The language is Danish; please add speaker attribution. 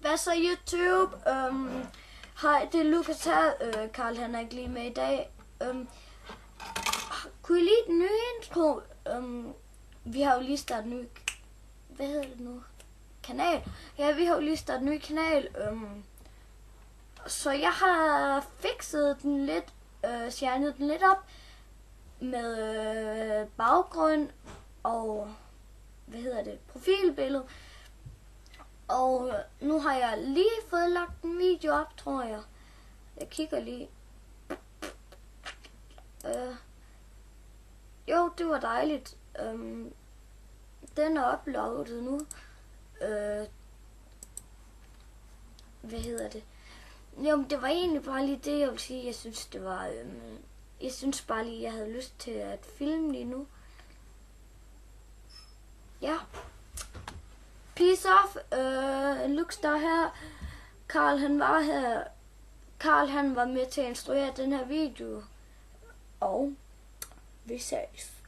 Speaker 1: Hvad så YouTube? Hej, det er Lukas her. Karl han er ikke lige med i dag. Kunne I lide den nye intro? Vi har jo lige startet en ny... Hvad hedder det nu? Kanal. Ja, vi har jo lige startet en ny kanal. Så jeg har fikset den lidt. Stjernet den lidt op. Med baggrund og... Hvad hedder det? Profilbillede. Og nu har jeg lige fået lagt en video op, tror jeg. Jeg kigger lige. Jo, det var dejligt. Den er uploadet nu. Hvad hedder det? Jo, det var egentlig bare lige det, jeg ville sige. Jeg synes, det var... jeg synes bare lige, jeg havde lyst til at filme lige nu. Ja. Peace off. Luxstar her. Karl han var her. Karl han var med til at instruere den her video. Og vi ses.